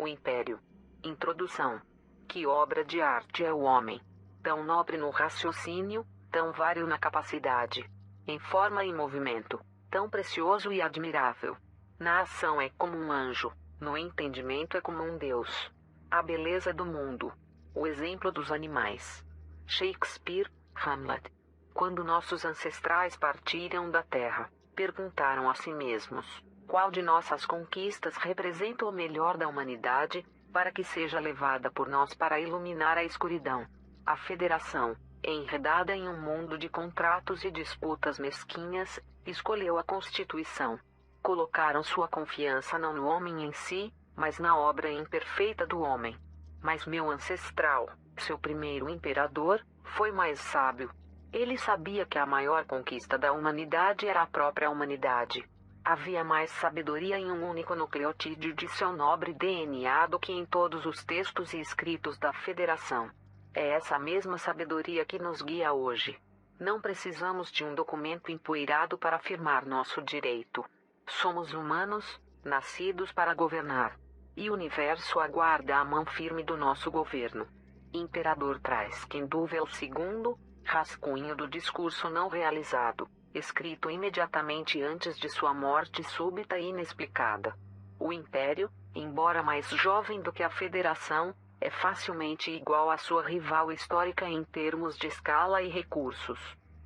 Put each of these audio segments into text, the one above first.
O Império. Introdução. Que obra de arte é o homem? Tão nobre no raciocínio, tão vário na capacidade, em forma e movimento, tão precioso e admirável. Na ação é como um anjo, no entendimento é como um Deus. A beleza do mundo. O exemplo dos animais. Shakespeare, Hamlet. Quando nossos ancestrais partiram da terra, perguntaram a si mesmos: qual de nossas conquistas representa o melhor da humanidade, para que seja levada por nós para iluminar a escuridão? A Federação, enredada em um mundo de contratos e disputas mesquinhas, escolheu a Constituição. Colocaram sua confiança não no homem em si, mas na obra imperfeita do homem. Mas meu ancestral, seu primeiro imperador, foi mais sábio. Ele sabia que a maior conquista da humanidade era a própria humanidade. Havia mais sabedoria em um único nucleotídeo de seu nobre DNA do que em todos os textos e escritos da Federação. É essa mesma sabedoria que nos guia hoje. Não precisamos de um documento empoeirado para afirmar nosso direito. Somos humanos, nascidos para governar. E o universo aguarda a mão firme do nosso governo. Imperador Traskyn Duvel II, rascunho do discurso não realizado, escrito imediatamente antes de sua morte súbita e inexplicada. O Império, embora mais jovem do que a Federação, é facilmente igual à sua rival histórica em termos de escala e recursos.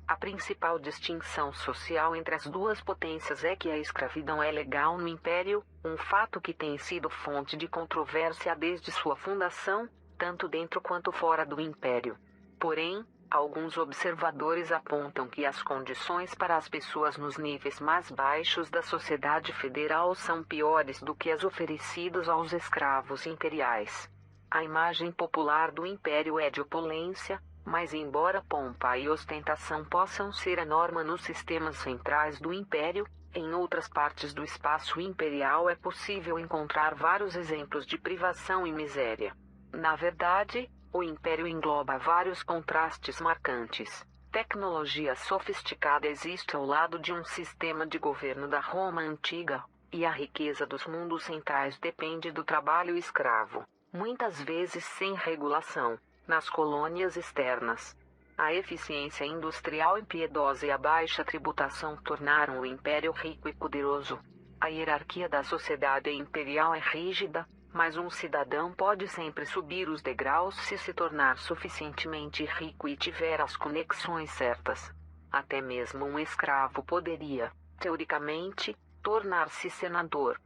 A principal distinção social entre as duas potências é que a escravidão é legal no Império, um fato que tem sido fonte de controvérsia desde sua fundação, tanto dentro quanto fora do Império. Porém, alguns observadores apontam que as condições para as pessoas nos níveis mais baixos da sociedade federal são piores do que as oferecidas aos escravos imperiais. A imagem popular do Império é de opulência, mas embora pompa e ostentação possam ser a norma nos sistemas centrais do Império, em outras partes do espaço imperial é possível encontrar vários exemplos de privação e miséria. Na verdade, o Império engloba vários contrastes marcantes. Tecnologia sofisticada existe ao lado de um sistema de governo da Roma antiga, e a riqueza dos mundos centrais depende do trabalho escravo, muitas vezes sem regulação, nas colônias externas. A eficiência industrial impiedosa e a baixa tributação tornaram o Império rico e poderoso. A hierarquia da sociedade imperial é rígida, mas um cidadão pode sempre subir os degraus se tornar suficientemente rico e tiver as conexões certas. Até mesmo um escravo poderia, teoricamente, tornar-se senador.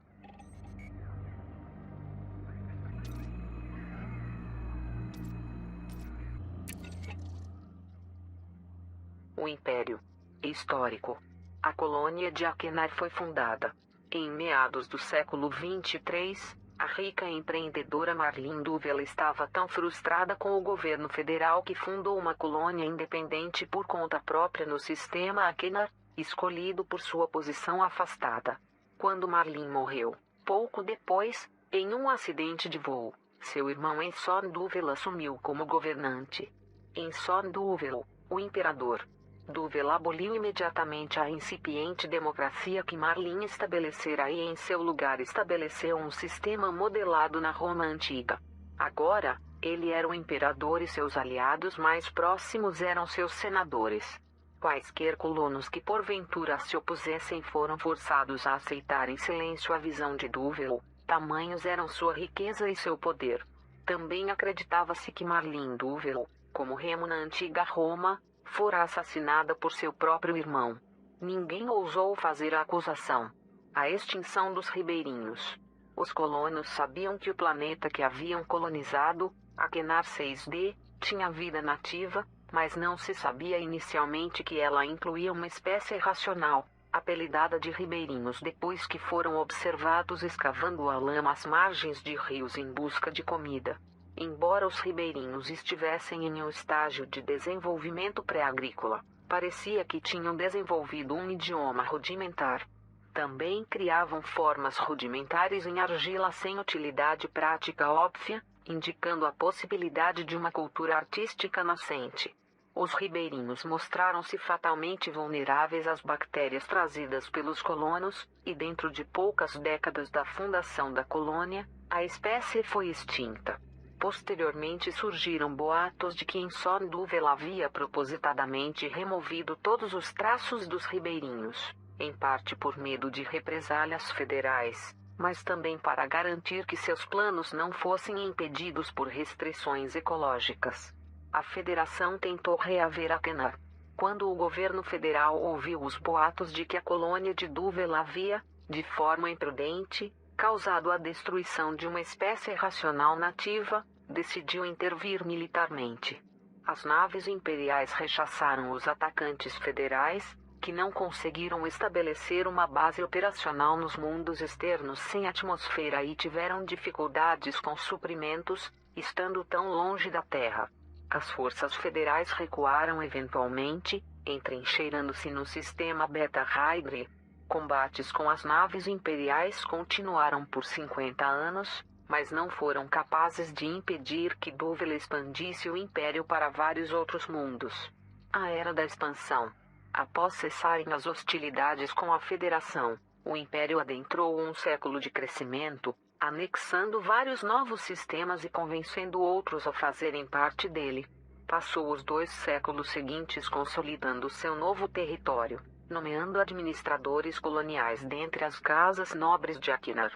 O Império Histórico. A colônia de Akenar foi fundada em meados do século 23. A rica empreendedora Marlene Duvel estava tão frustrada com o governo federal que fundou uma colônia independente por conta própria no sistema Akenar, escolhido por sua posição afastada. Quando Marlene morreu, pouco depois, em um acidente de voo, seu irmão Enson Duvel assumiu como governante. Enson Duvel, o imperador Duvel aboliu imediatamente a incipiente democracia que Marlene estabelecera e em seu lugar estabeleceu um sistema modelado na Roma antiga. Agora, ele era o imperador e seus aliados mais próximos eram seus senadores. Quaisquer colonos que porventura se opusessem foram forçados a aceitar em silêncio a visão de Duvel, tamanhos eram sua riqueza e seu poder. Também acreditava-se que Marlene Duvel, como Remo na antiga Roma, fora assassinada por seu próprio irmão. Ninguém ousou fazer a acusação. A extinção dos ribeirinhos. Os colonos sabiam que o planeta que haviam colonizado, Akenar 6D, tinha vida nativa, mas não se sabia inicialmente que ela incluía uma espécie racional, apelidada de ribeirinhos depois que foram observados escavando a lama às margens de rios em busca de comida. Embora os ribeirinhos estivessem em um estágio de desenvolvimento pré-agrícola, parecia que tinham desenvolvido um idioma rudimentar. Também criavam formas rudimentares em argila sem utilidade prática óbvia, indicando a possibilidade de uma cultura artística nascente. Os ribeirinhos mostraram-se fatalmente vulneráveis às bactérias trazidas pelos colonos, e dentro de poucas décadas da fundação da colônia, a espécie foi extinta. Posteriormente surgiram boatos de que em Son Duvel havia propositadamente removido todos os traços dos ribeirinhos, em parte por medo de represálias federais, mas também para garantir que seus planos não fossem impedidos por restrições ecológicas. A federação tentou reaver Atenar. Quando o governo federal ouviu os boatos de que a colônia de Duvel havia, de forma imprudente, causado a destruição de uma espécie racional nativa, decidiu intervir militarmente. As naves imperiais rechaçaram os atacantes federais, que não conseguiram estabelecer uma base operacional nos mundos externos sem atmosfera e tiveram dificuldades com suprimentos, estando tão longe da Terra. As forças federais recuaram eventualmente, entrincheirando-se no sistema Beta Hydri. Combates com as naves imperiais continuaram por 50 anos, mas não foram capazes de impedir que Duvel expandisse o Império para vários outros mundos. A Era da Expansão. Após cessarem as hostilidades com a Federação, o Império adentrou um século de crescimento, anexando vários novos sistemas e convencendo outros a fazerem parte dele. Passou os 2 séculos seguintes consolidando seu novo território, nomeando administradores coloniais dentre as casas nobres de Aquinar.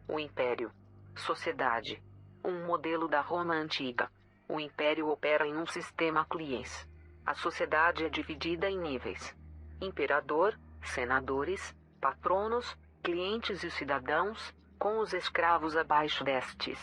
O Império. Sociedade. Um modelo da Roma antiga. O Império opera em um sistema cliens. A sociedade é dividida em níveis: imperador, senadores, patronos, clientes e cidadãos, com os escravos abaixo destes.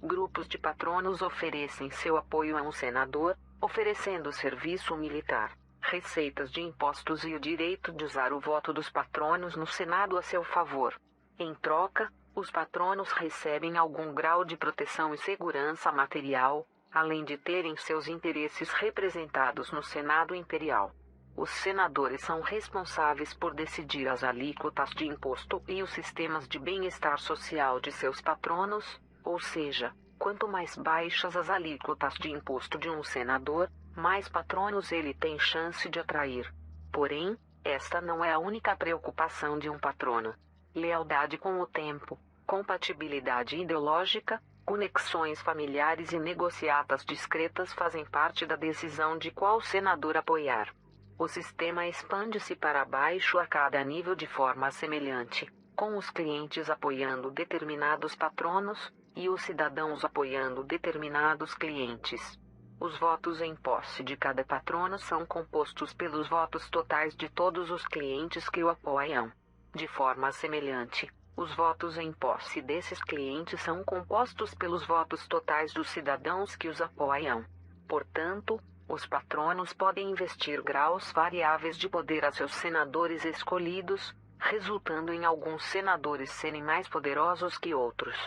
Grupos de patronos oferecem seu apoio a um senador, oferecendo serviço militar, receitas de impostos e o direito de usar o voto dos patronos no Senado a seu favor. Em troca, os patronos recebem algum grau de proteção e segurança material, além de terem seus interesses representados no Senado Imperial. Os senadores são responsáveis por decidir as alíquotas de imposto e os sistemas de bem-estar social de seus patronos, ou seja, quanto mais baixas as alíquotas de imposto de um senador, mais patronos ele tem chance de atrair. Porém, esta não é a única preocupação de um patrono. Lealdade com o tempo, compatibilidade ideológica, conexões familiares e negociatas discretas fazem parte da decisão de qual senador apoiar. O sistema expande-se para baixo a cada nível de forma semelhante, com os clientes apoiando determinados patronos, e os cidadãos apoiando determinados clientes. Os votos em posse de cada patrono são compostos pelos votos totais de todos os clientes que o apoiam. De forma semelhante, os votos em posse desses clientes são compostos pelos votos totais dos cidadãos que os apoiam. Portanto, os patronos podem investir graus variáveis de poder a seus senadores escolhidos, resultando em alguns senadores serem mais poderosos que outros.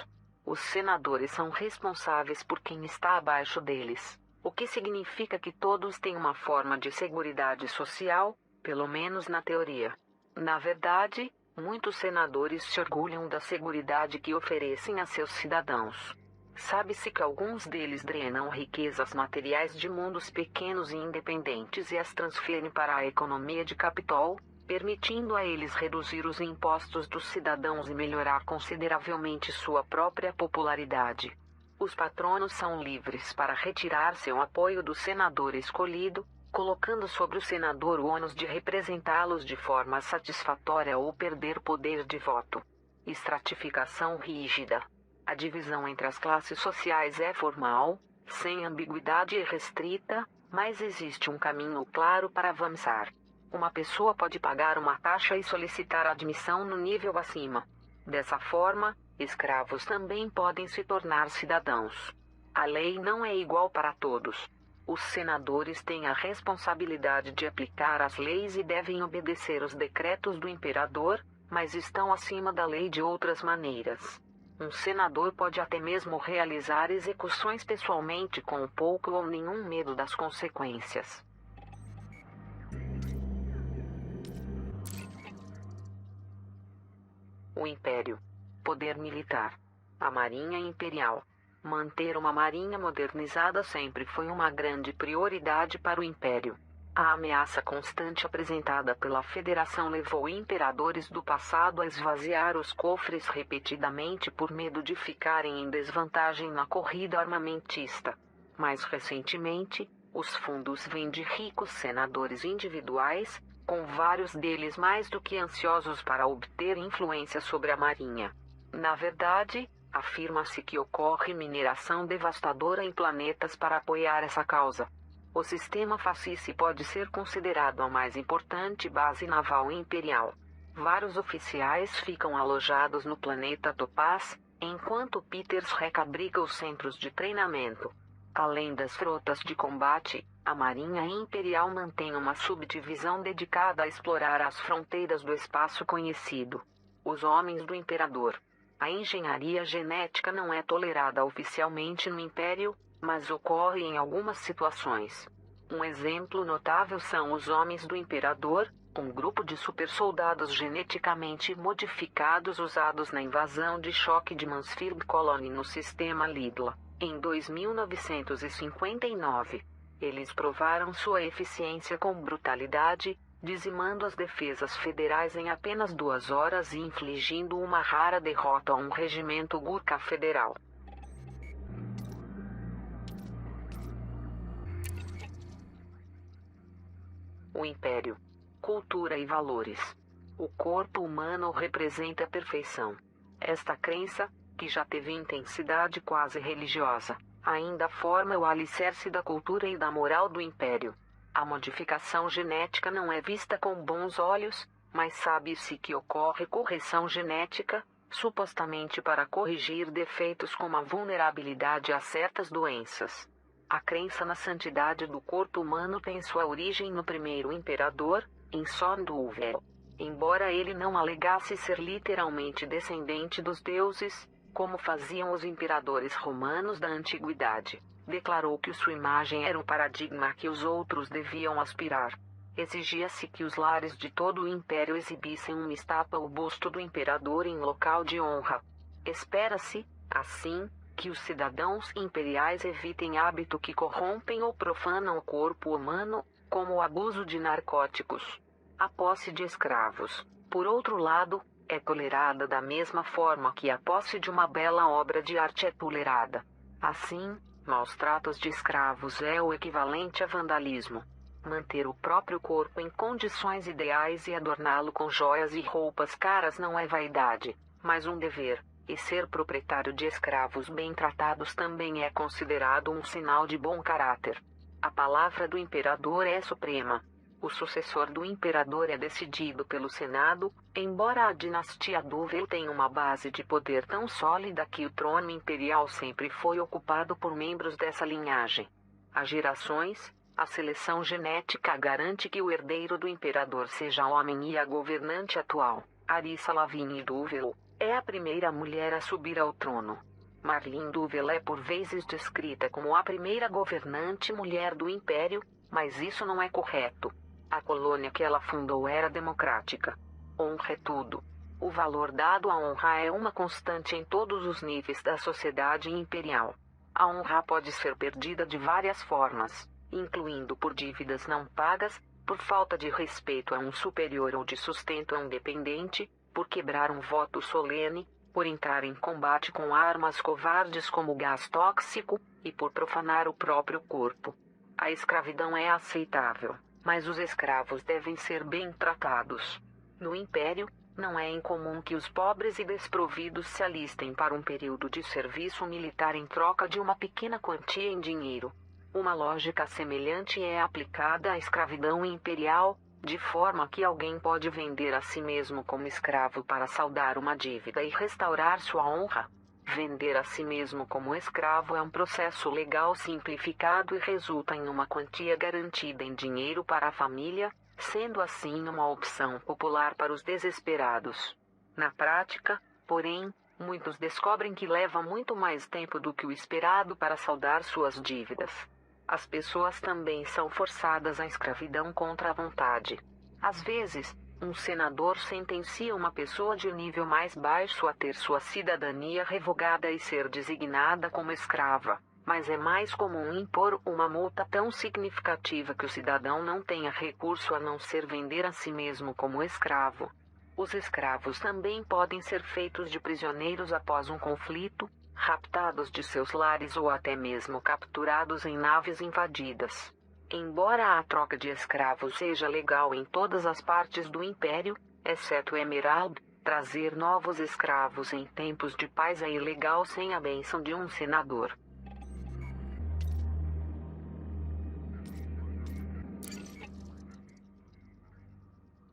Os senadores são responsáveis por quem está abaixo deles, o que significa que todos têm uma forma de seguridade social, pelo menos na teoria. Na verdade, muitos senadores se orgulham da seguridade que oferecem a seus cidadãos. Sabe-se que alguns deles drenam riquezas materiais de mundos pequenos e independentes e as transferem para a economia de Capitol, permitindo a eles reduzir os impostos dos cidadãos e melhorar consideravelmente sua própria popularidade. Os patronos são livres para retirar seu apoio do senador escolhido, colocando sobre o senador o ônus de representá-los de forma satisfatória ou perder poder de voto. Estratificação rígida. A divisão entre as classes sociais é formal, sem ambiguidade e restrita, mas existe um caminho claro para avançar. Uma pessoa pode pagar uma taxa e solicitar admissão no nível acima. Dessa forma, escravos também podem se tornar cidadãos. A lei não é igual para todos. Os senadores têm a responsabilidade de aplicar as leis e devem obedecer os decretos do imperador, mas estão acima da lei de outras maneiras. Um senador pode até mesmo realizar execuções pessoalmente com pouco ou nenhum medo das consequências. O Império. Poder militar. A Marinha Imperial. Manter uma marinha modernizada sempre foi uma grande prioridade para o Império. A ameaça constante apresentada pela Federação levou imperadores do passado a esvaziar os cofres repetidamente por medo de ficarem em desvantagem na corrida armamentista. Mais recentemente, os fundos vêm de ricos senadores individuais, com vários deles mais do que ansiosos para obter influência sobre a Marinha. Na verdade, afirma-se que ocorre mineração devastadora em planetas para apoiar essa causa. O sistema Fascici pode ser considerado a mais importante base naval imperial. Vários oficiais ficam alojados no planeta Topaz, enquanto Peters recabriga os centros de treinamento. Além das frotas de combate, a Marinha Imperial mantém uma subdivisão dedicada a explorar as fronteiras do espaço conhecido. Os Homens do Imperador. A engenharia genética não é tolerada oficialmente no Império, mas ocorre em algumas situações. Um exemplo notável são os Homens do Imperador, um grupo de supersoldados geneticamente modificados usados na invasão de choque de Mansfield Colony no sistema Lidla, em 2959. Eles provaram sua eficiência com brutalidade, dizimando as defesas federais em apenas 2 horas e infligindo uma rara derrota a um regimento Gurkha federal. O Império. Cultura e valores. O corpo humano representa a perfeição. Esta crença, que já teve intensidade quase religiosa, ainda forma o alicerce da cultura e da moral do Império. A modificação genética não é vista com bons olhos, mas sabe-se que ocorre correção genética, supostamente para corrigir defeitos como a vulnerabilidade a certas doenças. A crença na santidade do corpo humano tem sua origem no primeiro imperador, em Sonduvel. Embora ele não alegasse ser literalmente descendente dos deuses, como faziam os imperadores romanos da antiguidade, declarou que sua imagem era o paradigma a que os outros deviam aspirar. Exigia-se que os lares de todo o império exibissem uma estátua ou busto do imperador em local de honra. Espera-se, assim, que os cidadãos imperiais evitem hábitos que corrompem ou profanam o corpo humano, como o abuso de narcóticos. A posse de escravos, por outro lado, é tolerada da mesma forma que a posse de uma bela obra de arte é tolerada. Assim, maus tratos de escravos é o equivalente a vandalismo. Manter o próprio corpo em condições ideais e adorná-lo com joias e roupas caras não é vaidade, mas um dever. E ser proprietário de escravos bem tratados também é considerado um sinal de bom caráter. A palavra do imperador é suprema. O sucessor do imperador é decidido pelo Senado, embora a dinastia Duvel tenha uma base de poder tão sólida que o trono imperial sempre foi ocupado por membros dessa linhagem. Há gerações, a seleção genética garante que o herdeiro do imperador seja homem e a governante atual, Arissa Lavigne Duvel, é a primeira mulher a subir ao trono. Marlene Duvel é por vezes descrita como a primeira governante mulher do império, mas isso não é correto. A colônia que ela fundou era democrática. Honra é tudo. O valor dado à honra é uma constante em todos os níveis da sociedade imperial. A honra pode ser perdida de várias formas, incluindo por dívidas não pagas, por falta de respeito a um superior ou de sustento a um dependente, por quebrar um voto solene, por entrar em combate com armas covardes como gás tóxico, e por profanar o próprio corpo. A escravidão é aceitável, mas os escravos devem ser bem tratados. No Império, não é incomum que os pobres e desprovidos se alistem para um período de serviço militar em troca de uma pequena quantia em dinheiro. Uma lógica semelhante é aplicada à escravidão imperial, de forma que alguém pode vender a si mesmo como escravo para saldar uma dívida e restaurar sua honra. Vender a si mesmo como escravo é um processo legal simplificado e resulta em uma quantia garantida em dinheiro para a família, sendo assim uma opção popular para os desesperados. Na prática, porém, muitos descobrem que leva muito mais tempo do que o esperado para saldar suas dívidas. As pessoas também são forçadas à escravidão contra a vontade. Às vezes, Um senador sentencia uma pessoa de nível mais baixo a ter sua cidadania revogada e ser designada como escrava, mas é mais comum impor uma multa tão significativa que o cidadão não tenha recurso a não ser vender a si mesmo como escravo. Os escravos também podem ser feitos de prisioneiros após um conflito, raptados de seus lares ou até mesmo capturados em naves invadidas. Embora a troca de escravos seja legal em todas as partes do império, exceto Emerald, trazer novos escravos em tempos de paz é ilegal sem a bênção de um senador.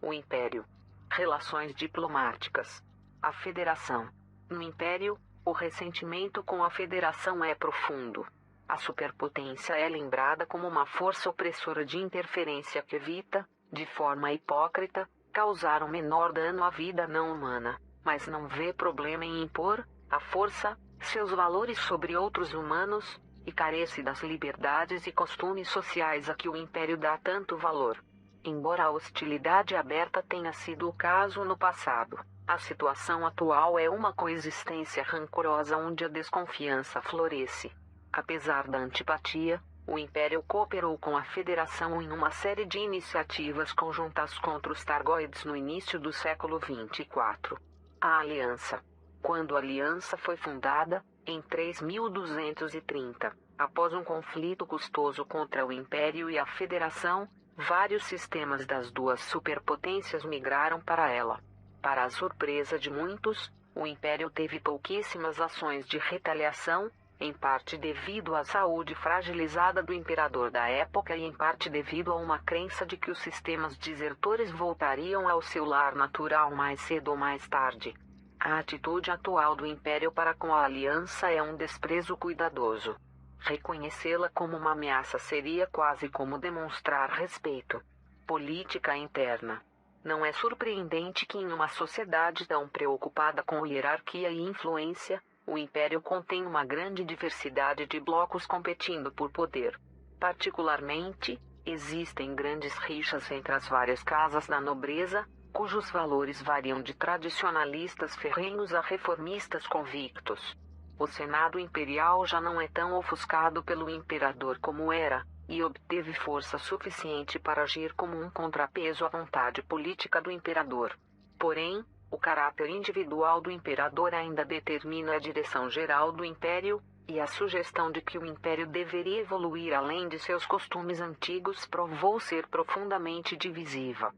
O Império. Relações diplomáticas. A Federação. No Império, o ressentimento com a Federação é profundo. A superpotência é lembrada como uma força opressora de interferência que evita, de forma hipócrita, causar o menor dano à vida não humana, mas não vê problema em impor, à força, seus valores sobre outros humanos, e carece das liberdades e costumes sociais a que o Império dá tanto valor. Embora a hostilidade aberta tenha sido o caso no passado, a situação atual é uma coexistência rancorosa onde a desconfiança floresce. Apesar da antipatia, o Império cooperou com a Federação em uma série de iniciativas conjuntas contra os Targoides no início do século 24. A Aliança. Quando a Aliança foi fundada, em 3230, após um conflito custoso contra o Império e a Federação, vários sistemas das duas superpotências migraram para ela. Para a surpresa de muitos, o Império teve pouquíssimas ações de retaliação, em parte devido à saúde fragilizada do imperador da época e em parte devido a uma crença de que os sistemas desertores voltariam ao seu lar natural mais cedo ou mais tarde. A atitude atual do Império para com a Aliança é um desprezo cuidadoso. Reconhecê-la como uma ameaça seria quase como demonstrar respeito. Política interna. Não é surpreendente que em uma sociedade tão preocupada com hierarquia e influência, o Império contém uma grande diversidade de blocos competindo por poder. Particularmente, existem grandes rixas entre as várias casas da nobreza, cujos valores variam de tradicionalistas ferrenhos a reformistas convictos. O Senado Imperial já não é tão ofuscado pelo imperador como era, e obteve força suficiente para agir como um contrapeso à vontade política do imperador. Porém, o caráter individual do imperador ainda determina a direção geral do império, e a sugestão de que o império deveria evoluir além de seus costumes antigos provou ser profundamente divisiva.